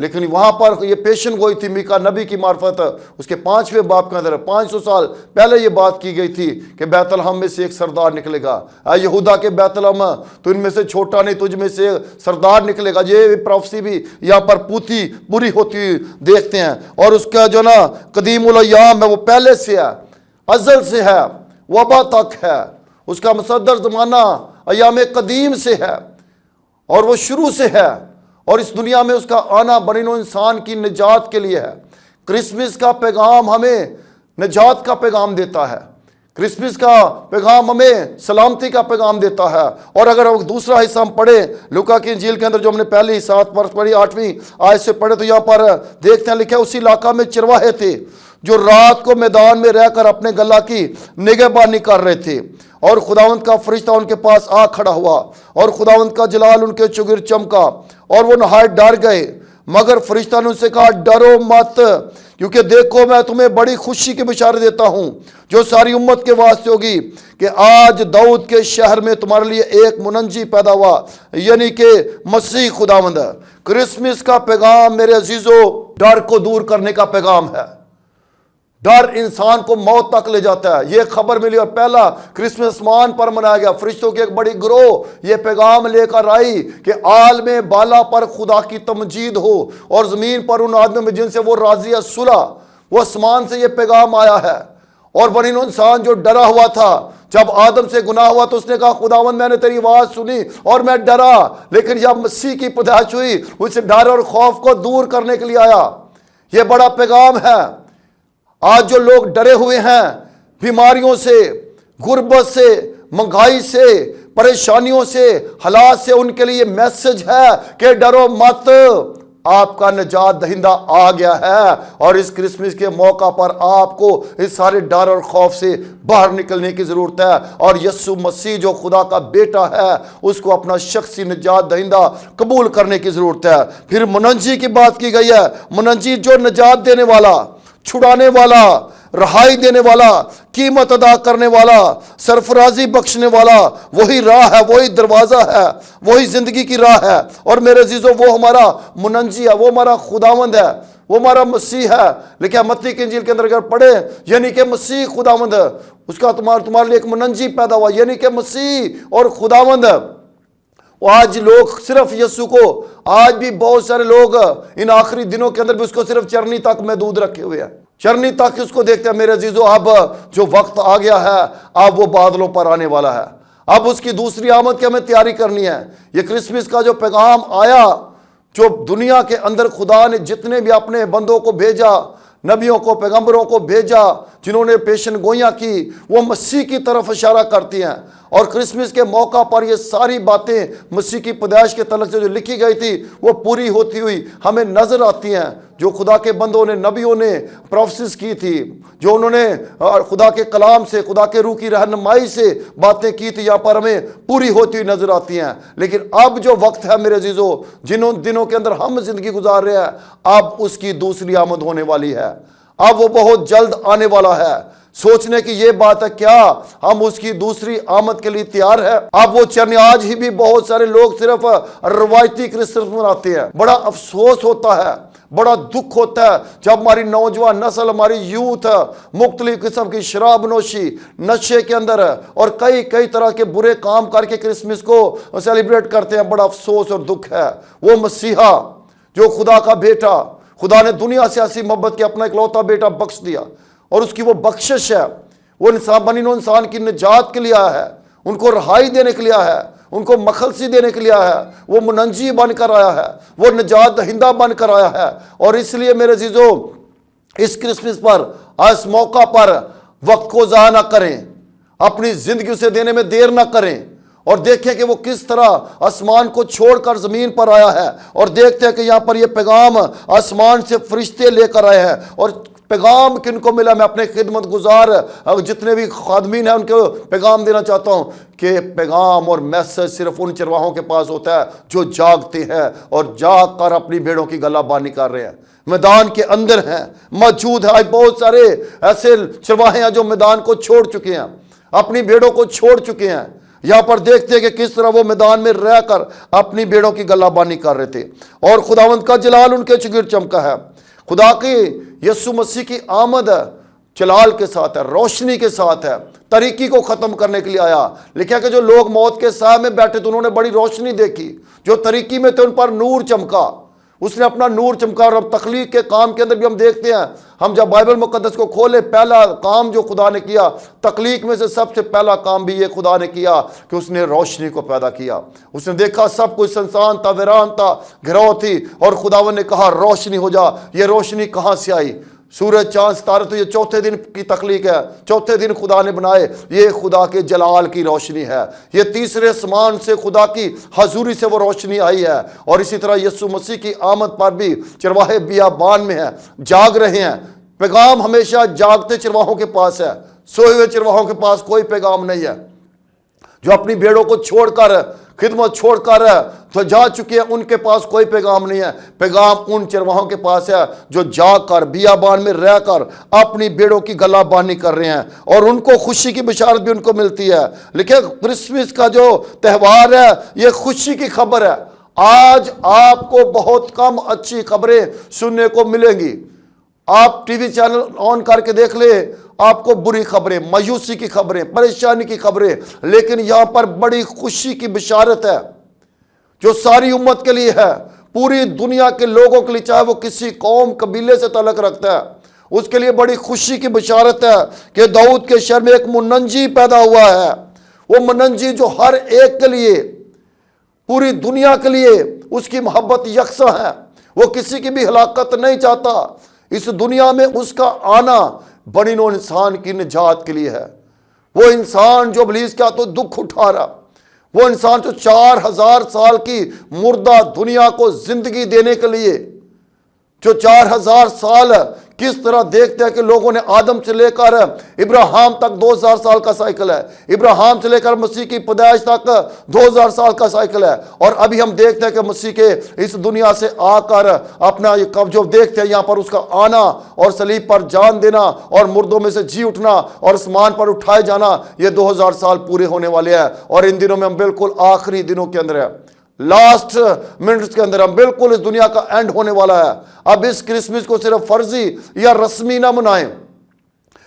لیکن وہاں پر یہ پیشن گوئی تھی میکا نبی کی معرفت، اس کے 5ویں باب کے اندر 500 سال پہلے یہ بات کی گئی تھی کہ بیت الحم میں سے ایک سردار نکلے گا، اے یہودا کے بیت الحم تو ان میں سے چھوٹا نہیں، تجھ میں سے سردار نکلے گا۔ یہ پروفیسی بھی یہاں پر پوری ہوتی دیکھتے ہیں، اور اس کا جو نا قدیم الایام ہے وہ پہلے سے ہے، ازل سے ہے، وبا تک ہے، اس کا مصدر زمانہ ایام قدیم سے ہے اور وہ شروع سے ہے، اور اس دنیا میں اس کا آنا بنی نوع انسان کی نجات کے لیے ہے۔ کرسمس کا پیغام ہمیں نجات کا پیغام دیتا ہے، کرسمس کا پیغام ہمیں سلامتی کا پیغام دیتا ہے۔ اور اگر دوسرا حصہ ہم پڑھیں لوکا کی انجیل کے اندر، جو ہم نے پہلی 7 برس پڑھی 8ویں آیت سے پڑھے، تو یہاں پر دیکھتے ہیں لکھا ہے اسی علاقہ میں چرواہے تھے جو رات کو میدان میں رہ کر اپنے گلہ کی نگہبانی کر رہے تھے، اور خداوند کا فرشتہ ان کے پاس آ کھڑا ہوا، اور خداوند کا جلال ان کے چگر چمکا، اور وہ نہایت ڈر گئے۔ مگر فرشتہ نے ان سے کہا، ڈرو مت، کیونکہ دیکھو میں تمہیں بڑی خوشی کی بشارت دیتا ہوں جو ساری امت کے واسطے ہوگی، کہ آج داؤد کے شہر میں تمہارے لیے ایک منجی پیدا ہوا، یعنی کہ مسیح خداوند۔ کرسمس کا پیغام میرے عزیزو ڈر کو دور کرنے کا پیغام ہے۔ ڈر انسان کو موت تک لے جاتا ہے۔ یہ خبر ملی اور پہلا کرسمس آسمان پر منایا گیا، فرشتوں کی ایک بڑی گروہ یہ پیغام لے کر آئی کہ عالم بالا پر خدا کی تمجید ہو، اور زمین پر ان آدمیوں میں جن سے وہ راضی ہے صلح۔ وہ آسمان سے یہ پیغام آیا ہے، اور بنی نوع انسان جو ڈرا ہوا تھا، جب آدم سے گناہ ہوا تو اس نے کہا خداوند میں نے تیری آواز سنی اور میں ڈرا، لیکن جب مسیح کی پیدائش ہوئی اس ڈر اور خوف کو دور کرنے کے لیے آیا۔ یہ بڑا پیغام ہے۔ آج جو لوگ ڈرے ہوئے ہیں بیماریوں سے، غربت سے، مہنگائی سے، پریشانیوں سے، حالات سے، ان کے لیے میسج ہے کہ ڈرو مت، آپ کا نجات دہندہ آ گیا ہے۔ اور اس کرسمس کے موقع پر آپ کو اس سارے ڈر اور خوف سے باہر نکلنے کی ضرورت ہے، اور یسوع مسیح جو خدا کا بیٹا ہے اس کو اپنا شخصی نجات دہندہ قبول کرنے کی ضرورت ہے۔ پھر منجی کی بات کی گئی ہے، منجی جو نجات دینے والا، چھڑانے والا، رہائی دینے والا، قیمت ادا کرنے والا، سرفرازی بخشنے والا، وہی راہ ہے، وہی دروازہ ہے، وہی زندگی کی راہ ہے۔ اور میرے عزیزو وہ ہمارا منجی ہے، وہ ہمارا خداوند ہے، وہ ہمارا مسیح ہے۔ لیکن متی کی انجیل کے اندر اگر پڑھیں، یعنی کہ مسیح خداوند، اس کا تمہارے لیے ایک منجی پیدا ہوا، یعنی کہ مسیح اور خداوند۔ آج لوگ صرف یسوع کو، آج بھی بہت سارے لوگ ان آخری دنوں کے اندر بھی اس کو صرف چرنی تک محدود رکھے ہوئے ہیں، چرنی تک اس کو دیکھتے ہیں۔ میرے عزیزو اب جو وقت آ گیا ہے، اب وہ بادلوں پر آنے والا ہے، اب اس کی دوسری آمد کی ہمیں تیاری کرنی ہے۔ یہ کرسمس کا جو پیغام آیا، جو دنیا کے اندر خدا نے جتنے بھی اپنے بندوں کو بھیجا، نبیوں کو، پیغمبروں کو بھیجا، جنہوں نے پیشن گوئیاں کی، وہ مسیح کی طرف اشارہ کرتی ہیں۔ اور کرسمس کے موقع پر یہ ساری باتیں مسیح کی پیدائش کے تعلق سے جو لکھی گئی تھی وہ پوری ہوتی ہوئی ہمیں نظر آتی ہیں۔ جو خدا کے بندوں نے، نبیوں نے پروفیسز کی تھی، جو انہوں نے خدا کے کلام سے، خدا کے روح کی رہنمائی سے باتیں کی تھی، یہاں پر ہمیں پوری ہوتی ہوئی نظر آتی ہیں۔ لیکن اب جو وقت ہے میرے عزیزو، جنہوں دنوں کے اندر ہم زندگی گزار رہے ہیں، اب اس کی دوسری آمد ہونے والی ہے، اب وہ بہت جلد آنے والا ہے۔ سوچنے کی یہ بات ہے، کیا ہم اس کی دوسری آمد کے لیے تیار ہے؟ اب وہ چرنی، آج ہی بھی بہت سارے لوگ صرف روایتی کرسمس مناتے ہیں۔ بڑا افسوس ہوتا ہے، بڑا دکھ ہوتا ہے جب ہماری نوجوان نسل، ہماری یوتھ مختلف قسم کی شراب نوشی، نشے کے اندر اور کئی طرح کے برے کام کر کے کرسمس کو سیلیبریٹ کرتے ہیں۔ بڑا افسوس اور دکھ ہے۔ وہ مسیحا جو خدا کا بیٹا، خدا نے دنیا سے ایسی محبت کی اپنا اکلوتا بیٹا بخش دیا، اور اس کی وہ بخشش ہے، وہ انسان بنی نوع انسان کی نجات کے لیے آیا ہے، ان کو رہائی دینے کے لیے آیا ہے، ان کو مخلصی دینے کے لیے آیا ہے، وہ منجی بن کر آیا ہے، وہ نجات دہندہ بن کر آیا ہے۔ اور اس لیے میرے عزیزو، اس کرسمس پر، اس موقع پر وقت کو ضائع نہ کریں، اپنی زندگی اسے دینے میں دیر نہ کریں، اور دیکھیں کہ وہ کس طرح آسمان کو چھوڑ کر زمین پر آیا ہے، اور دیکھتے ہیں کہ یہاں پر یہ پیغام آسمان سے فرشتے لے کر آئے ہیں۔ اور پیغام کن کو ملا؟ میں اپنے خدمت گزار جتنے بھی خادمین ہیں ان کو پیغام دینا چاہتا ہوں کہ پیغام اور میسج صرف ان چرواہوں کے پاس ہوتا ہے جو جاگتے ہیں اور جاگ کر اپنی بھیڑوں کی گلہ بانی کر رہے ہیں، میدان کے اندر ہیں، موجود ہیں۔ آج بہت سارے ایسے چرواہے ہیں جو میدان کو چھوڑ چکے ہیں، اپنی بھیڑوں کو چھوڑ چکے ہیں، یہاں پر دیکھتے ہیں کہ کس طرح وہ میدان میں رہ کر اپنی بھیڑوں کی گلہ بانی کر رہے تھے، اور خداوند کا جلال ان کے چگرد چمکا ہے۔ خدا کی یسوع مسیح کی آمد جلال کے ساتھ ہے، روشنی کے ساتھ ہے، تاریکی کو ختم کرنے کے لیے آیا۔ لکھا کہ جو لوگ موت کے سائے میں بیٹھے تھے انہوں نے بڑی روشنی دیکھی، جو تاریکی میں تھے ان پر نور چمکا، اس نے اپنا نور چمکا۔ اور اب تخلیق کے کام کے اندر بھی ہم دیکھتے ہیں، ہم جب بائبل مقدس کو کھولے، پہلا کام جو خدا نے کیا تخلیق میں سے سب سے پہلا کام بھی یہ خدا نے کیا کہ اس نے روشنی کو پیدا کیا۔ اس نے دیکھا سب کچھ سنسان تھا، ویران تھا، گھرو تھی، اور خداوند نے کہا روشنی ہو جا۔ یہ روشنی کہاں سے آئی؟ سورج چاند ستارے تو یہ چوتھے دن کی تخلیق ہے، چوتھے دن خدا نے بنائے، یہ خدا کے جلال کی روشنی ہے۔ یہ تیسرے آسمان سے خدا کی حضوری سے وہ روشنی آئی ہے۔ اور اسی طرح یسوع مسیح کی آمد پر بھی چرواہے بیابان میں ہیں، جاگ رہے ہیں۔ پیغام ہمیشہ جاگتے چرواہوں کے پاس ہے، سوئے ہوئے چرواہوں کے پاس کوئی پیغام نہیں ہے۔ جو اپنی بھیڑوں کو چھوڑ کر، خدمت چھوڑ کر تو جا چکے ہیں، ان کے پاس کوئی پیغام نہیں ہے۔ پیغام ان چرواہوں کے پاس ہے جو جاگ کر بیابان میں رہ کر اپنی بھیڑوں کی گلہ بانی کر رہے ہیں، اور ان کو خوشی کی بشارت بھی ان کو ملتی ہے۔ لیکن کرسمس کا جو تہوار ہے یہ خوشی کی خبر ہے۔ آج آپ کو بہت کم اچھی خبریں سننے کو ملیں گی۔ آپ ٹی وی چینل آن کر کے دیکھ لیں، آپ کو بری خبریں، مایوسی کی خبریں، پریشانی کی خبریں، لیکن یہاں پر بڑی خوشی کی بشارت ہے جو ساری امت کے لیے ہے، پوری دنیا کے لوگوں کے لیے، چاہے وہ کسی قوم قبیلے سے تعلق رکھتا ہے، اس کے لیے بڑی خوشی کی بشارت ہے کہ داؤد کے شہر میں ایک مننجی پیدا ہوا ہے۔ وہ مننجی جو ہر ایک کے لیے، پوری دنیا کے لیے اس کی محبت یکساں ہے، وہ کسی کی بھی ہلاکت نہیں چاہتا۔ اس دنیا میں اس کا آنا بنی نوع انسان کی نجات کے لیے ہے۔ وہ انسان جو ابلیس کا تو دکھ اٹھا رہا، وہ انسان جو 4000 سال کی مردہ دنیا کو زندگی دینے کے لیے، جو 4000 سال کس طرح دیکھتے ہیں کہ لوگوں نے آدم سے لے کر ابراہیم تک 2000 سال کا سائیکل ہے، ابراہیم سے لے کر مسیح کی پیدائش تک 2000 سال کا سائیکل ہے، اور ابھی ہم دیکھتے ہیں کہ مسیح کے اس دنیا سے آ کر اپنا یہ جو دیکھتے ہیں یہاں پر اس کا آنا اور صلیب پر جان دینا اور مردوں میں سے جی اٹھنا اور آسمان پر اٹھائے جانا، یہ 2000 سال پورے ہونے والے ہیں۔ اور ان دنوں میں ہم بالکل آخری دنوں کے اندر ہیں، لاسٹ منٹس کے اندر ہم بالکل اس دنیا کا اینڈ ہونے والا ہے۔ اب اس کرسمس کو صرف فرضی یا رسمی نہ منائیں،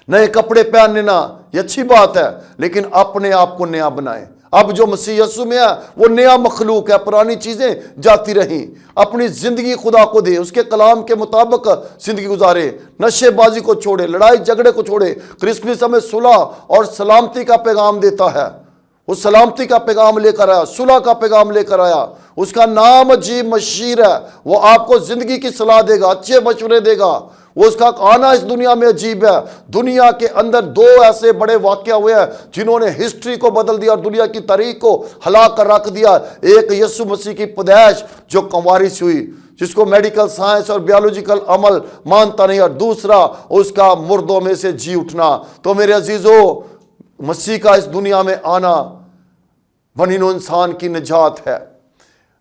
نئے کپڑے پہننا یہ اچھی بات ہے، لیکن اپنے آپ کو نیا بنائیں۔ اب جو مسیح یسوع میں ہے وہ نیا مخلوق ہے، پرانی چیزیں جاتی رہیں۔ اپنی زندگی خدا کو دے، اس کے کلام کے مطابق زندگی گزارے، نشے بازی کو چھوڑے، لڑائی جھگڑے کو چھوڑے۔ کرسمس ہمیں صلح اور سلامتی کا پیغام دیتا ہے، وہ سلامتی کا پیغام لے کر آیا، صلح کا پیغام لے کر آیا۔ اس کا نام عجیب مشیر ہے، وہ آپ کو زندگی کی صلاح دے گا، اچھے مشورے دے گا۔ وہ اس کا آنا اس دنیا میں عجیب ہے۔ دنیا کے اندر 2 ایسے بڑے واقعہ ہوئے ہیں جنہوں نے ہسٹری کو بدل دیا اور دنیا کی تاریخ کو ہلا کر رکھ دیا۔ ایک یسوع مسیح کی پیدائش جو کنواری سے ہوئی، جس کو میڈیکل سائنس اور بیولوجیکل عمل مانتا نہیں، اور دوسرا اس کا مردوں میں سے جی اٹھنا۔ تو میرے عزیزو، مسیح کا اس دنیا میں آنا بنی نوع انسان کی نجات ہے۔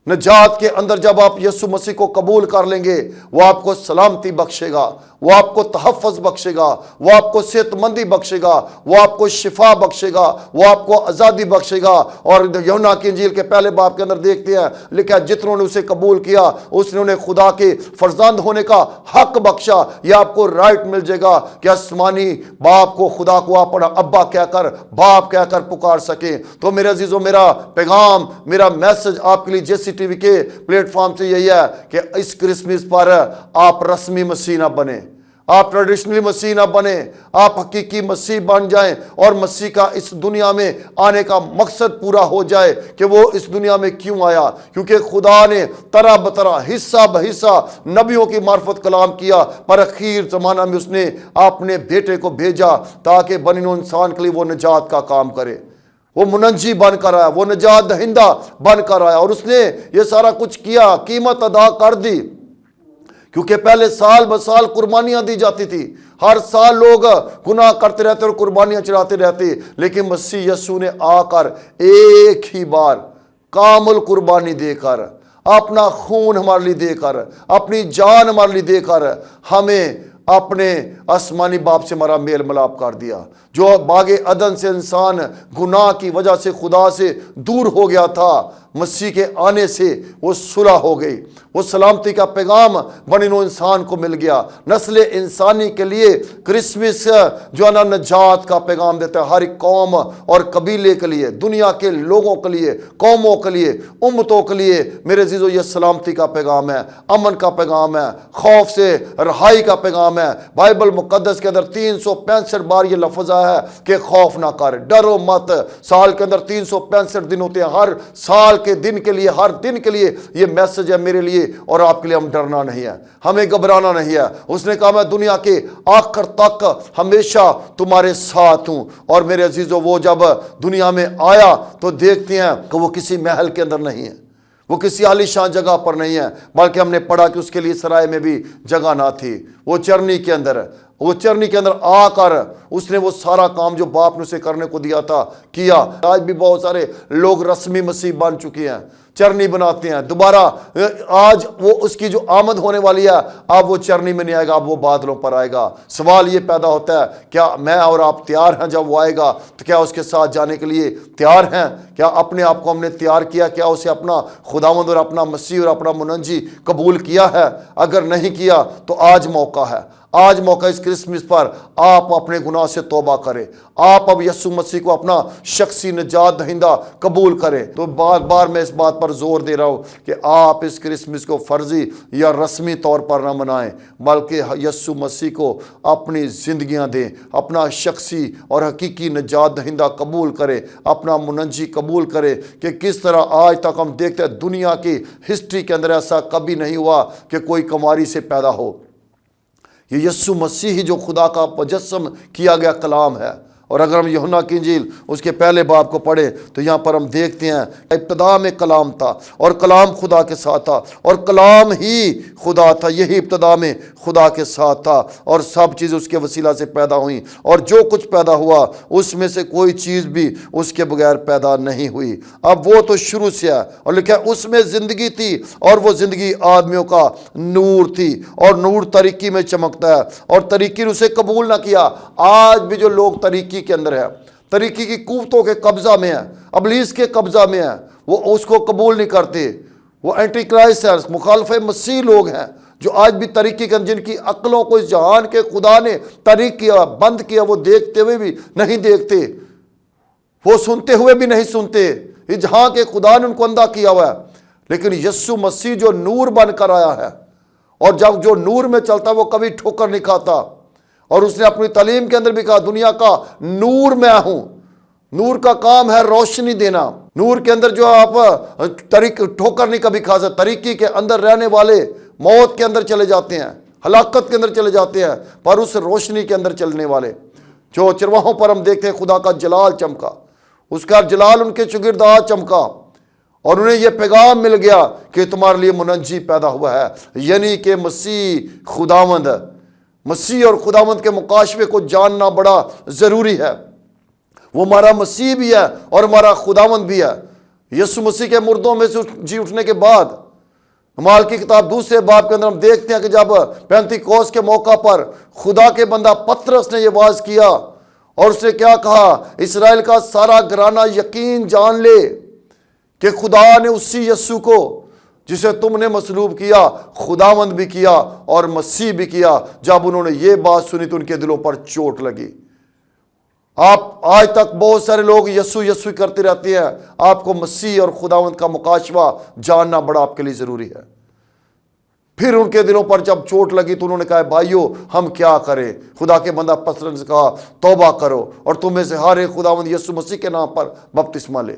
نجات کے اندر جب آپ یسوع مسیح کو قبول کر لیں گے، وہ آپ کو سلامتی بخشے گا، وہ آپ کو تحفظ بخشے گا، وہ آپ کو صحت مندی بخشے گا، وہ آپ کو شفا بخشے گا، وہ آپ کو آزادی بخشے گا۔ اور یوحنا کی انجیل کے پہلے باب کے اندر دیکھتے ہیں، لکھا ہے جتنوں نے اسے قبول کیا اس نے انہیں خدا کے فرزند ہونے کا حق بخشا۔ یہ آپ کو رائٹ مل جائے گا کہ آسمانی باپ کو، خدا کو آپ ابا کہہ کر، باپ کہہ کر پکار سکیں۔ تو میرے عزیزوں، میرا پیغام، میرا میسج آپ کے لیے جیسی ٹی وی کے پلیٹ فارم سے یہی ہے کہ اس کرسمس پر آپ رسمی مسیح نہ بنیں، آپ ٹریڈیشنلی مسیح نہ بنیں، آپ حقیقی مسیح بن جائیں، اور مسیح کا اس دنیا میں آنے کا مقصد پورا ہو جائے کہ وہ اس دنیا میں کیوں آیا۔ کیونکہ خدا نے طرح بطرح، حصہ بحصہ نبیوں کی معرفت کلام کیا، پر اخیر زمانہ میں اس نے اپنے بیٹے کو بھیجا تاکہ بنی نوع انسان کے لیے وہ نجات کا کام کرے۔ وہ منجی بن کر آیا، وہ نجات دہندہ بن کر آیا، اور اس نے یہ سارا کچھ کیا، قیمت ادا کر دی۔ کیونکہ پہلے سال بسال قربانیاں دی جاتی تھی، ہر سال لوگ گناہ کرتے رہتے اور قربانیاں چڑھاتے رہتے، لیکن مسیح یسوع نے آ کر ایک ہی بار کامل قربانی دے کر، اپنا خون ہمارے لیے دے کر، اپنی جان ہمارے لیے دے کر ہمیں اپنے آسمانی باپ سے ہمارا میل ملاپ کر دیا۔ جو باغ عدن سے انسان گناہ کی وجہ سے خدا سے دور ہو گیا تھا، مسیح کے آنے سے وہ صلح ہو گئی، وہ سلامتی کا پیغام بنی نوع انسان کو مل گیا۔ نسل انسانی کے لیے کرسمس جو ہے نا نجات کا پیغام دیتا ہے، ہر ایک قوم اور قبیلے کے لیے، دنیا کے لوگوں کے لیے، قوموں کے لیے، امتوں کے لیے میرے عزیزو یہ سلامتی کا پیغام ہے، امن کا پیغام ہے، خوف سے رہائی کا پیغام ہے۔ بائبل مقدس کے اندر 365 بار یہ لفظ آیا ہے کہ خوف نہ کر، ڈرو مت۔ سال کے اندر 365 دن ہوتے ہیں، ہر سال کے دن کے لیے، ہر دن کے لیے یہ میسج ہے میرے لیے اور آپ کے لیے۔ ہم ڈرنا نہیں ہے، ہمیں گھبرانا نہیں ہے۔ اس نے کہا میں دنیا کے آخر تک ہمیشہ تمہارے ساتھ ہوں۔ اور میرے عزیزو وہ جب دنیا میں آیا تو دیکھتے ہیں کہ وہ کسی محل کے اندر نہیں ہے، وہ کسی عالیشان جگہ پر نہیں ہے، بلکہ ہم نے پڑھا کہ اس کے لیے سرائے میں بھی جگہ نہ تھی، وہ چرنی کے اندر ہے۔ وہ چرنی کے اندر آ کر اس نے وہ سارا کام جو باپ نے اسے کرنے کو دیا تھا کیا۔ آج بھی بہت سارے لوگ رسمی مسیح بن چکے ہیں، چرنی بناتے ہیں دوبارہ۔ آج وہ اس کی جو آمد ہونے والی ہے، اب وہ چرنی میں نہیں آئے گا، اب وہ بادلوں پر آئے گا۔ سوال یہ پیدا ہوتا ہے کیا میں اور آپ تیار ہیں؟ جب وہ آئے گا تو کیا اس کے ساتھ جانے کے لیے تیار ہیں؟ کیا اپنے آپ کو ہم نے تیار کیا؟ کیا اسے اپنا خداوند اور اپنا مسیح اور اپنا منجی قبول کیا ہے؟ اگر نہیں کیا تو آج موقع ہے، آج موقع اس کرسمس پر آپ اپنے گناہ سے توبہ کریں، آپ اب یسوع مسیح کو اپنا شخصی نجات دہندہ قبول کریں۔ تو بار بار میں اس بات پر زور دے رہا ہوں کہ آپ اس کرسمس کو فرضی یا رسمی طور پر نہ منائیں، بلکہ یسوع مسیح کو اپنی زندگیاں دیں، اپنا شخصی اور حقیقی نجات دہندہ قبول کریں، اپنا منجی قبول کریں۔ کہ کس طرح آج تک ہم دیکھتے ہیں دنیا کی ہسٹری کے اندر ایسا کبھی نہیں ہوا کہ کوئی کماری سے پیدا ہو۔ یہ یسوع مسیح ہی جو خدا کا مجسم کیا گیا کلام ہے۔ اور اگر ہم یوحنا کی انجیل اس کے پہلے باب کو پڑھیں تو یہاں پر ہم دیکھتے ہیں ابتدا میں کلام تھا اور کلام خدا کے ساتھ تھا اور کلام ہی خدا تھا، یہی ابتدا میں خدا کے ساتھ تھا اور سب چیز اس کے وسیلہ سے پیدا ہوئیں، اور جو کچھ پیدا ہوا اس میں سے کوئی چیز بھی اس کے بغیر پیدا نہیں ہوئی۔ اب وہ تو شروع سے ہے، اور لکھا ہے اس میں زندگی تھی اور وہ زندگی آدمیوں کا نور تھی، اور نور تاریکی میں چمکتا ہے اور تاریکی نے اسے قبول نہ کیا۔ آج بھی جو لوگ تاریکی کے اندر ہے، تاریکی کی قوتوں کے قبضہ میں ہے، ابلیس کے قبضہ میں ہے، وہ اس کو قبول نہیں کرتے، وہ اینٹی کرائسٹ ہے، مخالف مسیح لوگ ہیں جو آج بھی تاریکی کے اندر، جن کی عقلوں کو اس جہان کے خدا نے تاریک کیا، بند کیا، وہ دیکھتے ہوئے بھی نہیں دیکھتے، وہ سنتے ہوئے بھی نہیں سنتے، اس جہاں کے خدا نے ان کو اندھا کیا ہوا ہے۔ لیکن یسوع مسیح جو نور بن کر آیا ہے، اور جب جو نور میں چلتا وہ کبھی ٹھوکر نہیں کھاتا، اور اس نے اپنی تعلیم کے اندر بھی کہا دنیا کا نور میں ہوں۔ نور کا کام ہے روشنی دینا۔ نور کے اندر جو آپ ٹھوکر نہیں کبھی کھا سکتے، طریقی کے اندر رہنے والے موت کے اندر چلے جاتے ہیں، ہلاکت کے اندر چلے جاتے ہیں، پر اس روشنی کے اندر چلنے والے جو چرواہوں پر ہم دیکھتے ہیں خدا کا جلال چمکا، اس کا جلال ان کے شاگردات چمکا، اور انہیں یہ پیغام مل گیا کہ تمہارے لیے منجی پیدا ہوا ہے، یعنی کہ مسیح خداوند۔ مسیح اور خداوند کے مکاشفے کو جاننا بڑا ضروری ہے۔ وہ ہمارا مسیح بھی ہے اور ہمارا خداوند بھی ہے۔ یسوع مسیح کے مردوں میں سے جی اٹھنے کے بعد اعمال کی کتاب دوسرے باب کے اندر ہم دیکھتے ہیں کہ جب پینتیکوس کے موقع پر خدا کے بندہ پطرس نے یہ واعظ کیا، اور اس نے کیا کہا، اسرائیل کا سارا گھرانہ یقین جان لے کہ خدا نے اسی یسوع کو جسے تم نے مصلوب کیا، خداوند بھی کیا اور مسیح بھی کیا۔ جب انہوں نے یہ بات سنی تو ان کے دلوں پر چوٹ لگی۔ آپ آج تک بہت سارے لوگ یسوع یسوع کرتے رہتے ہیں، آپ کو مسیح اور خداوند کا مکاشفہ جاننا بڑا آپ کے لیے ضروری ہے۔ پھر ان کے دلوں پر جب چوٹ لگی تو انہوں نے کہا بھائیو ہم کیا کریں؟ خدا کے بندہ پطرس نے کہا توبہ کرو، اور تم میں سے ہر ایک خداوند یسوع مسیح کے نام پر بپتسمہ لے۔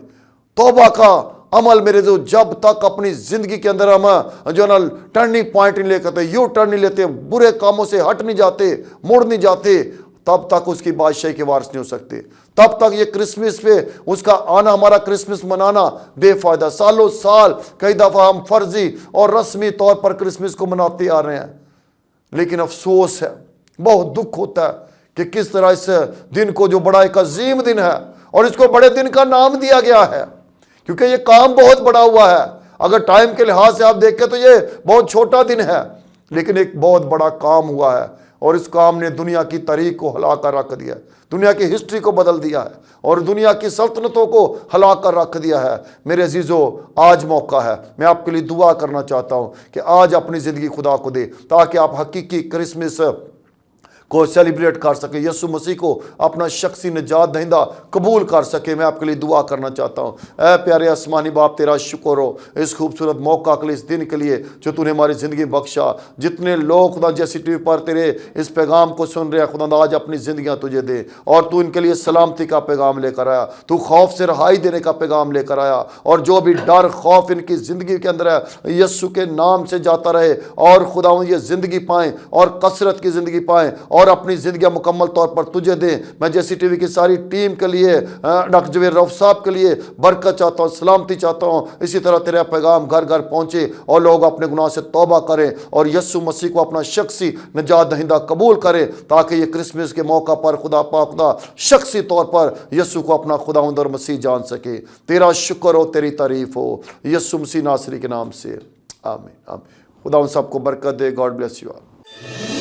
توبہ کا عمل میرے جو جب تک اپنی زندگی کے اندر ہم جو نا ٹرننگ پوائنٹ نہیں لے کرتے، یو ٹرن نہیں لیتے، برے کاموں سے ہٹ نہیں جاتے، مڑ نہیں جاتے، تب تک اس کی بادشاہی کے وارث نہیں ہو سکتے۔ تب تک یہ کرسمس پہ اس کا آنا، ہمارا کرسمس منانا بے فائدہ۔ سالوں سال کئی دفعہ ہم فرضی اور رسمی طور پر کرسمس کو مناتے آ رہے ہیں، لیکن افسوس ہے، بہت دکھ ہوتا ہے کہ کس طرح اس دن کو جو بڑا ایک عظیم دن ہے، اور اس کو بڑے دن کا نام دیا گیا ہے کیونکہ یہ کام بہت بڑا ہوا ہے۔ اگر ٹائم کے لحاظ سے آپ دیکھیں تو یہ بہت چھوٹا دن ہے، لیکن ایک بہت بڑا کام ہوا ہے، اور اس کام نے دنیا کی تاریخ کو ہلا کر رکھ دیا ہے، دنیا کی ہسٹری کو بدل دیا ہے اور دنیا کی سلطنتوں کو ہلا کر رکھ دیا ہے۔ میرے عزیزو، آج موقع ہے، میں آپ کے لیے دعا کرنا چاہتا ہوں کہ آج اپنی زندگی خدا کو دے تاکہ آپ حقیقی کرسمس کو سیلیبریٹ کر سکے، یسوع مسیح کو اپنا شخصی نجات دہندہ قبول کر سکے۔ میں آپ کے لیے دعا کرنا چاہتا ہوں۔ اے پیارے آسمانی باپ، تیرا شکر ہو اس خوبصورت موقع کے لیے، اس دن کے لیے جو تو نے ہماری زندگی بخشا۔ جتنے لوگ خدا جیسی ٹی وی پر تیرے اس پیغام کو سن رہے ہیں، خدا آج اپنی زندگیاں تجھے دے اور تو ان کے لیے سلامتی کا پیغام لے کر آیا، تو خوف سے رہائی دینے کا پیغام لے کر آیا، اور جو بھی ڈر خوف ان کی زندگی کے اندر ہے یسوع کے نام سے جاتا رہے، اور خدا یہ زندگی پائیں اور کثرت کی زندگی پائیں اور اپنی زندگیاں مکمل طور پر تجھے دیں۔ میں جیسی ٹی وی کی ساری ٹیم کے لیے، ڈاکٹر جویر روف صاحب کے لیے برکت چاہتا ہوں، سلامتی چاہتا ہوں۔ اسی طرح تیرا پیغام گھر گھر پہنچے اور لوگ اپنے گناہ سے توبہ کریں اور یسوع مسیح کو اپنا شخصی نجات دہندہ قبول کریں، تاکہ یہ کرسمس کے موقع پر خدا پاک خدا شخصی طور پر یسوع کو اپنا خداوند اور مسیح جان سکے۔ تیرا شکر ہو، تیری تعریف ہو، یسوع مسیح ناصری کے نام سے، آمین آمین۔ خداوند سب کو برکت دے۔ God bless you all.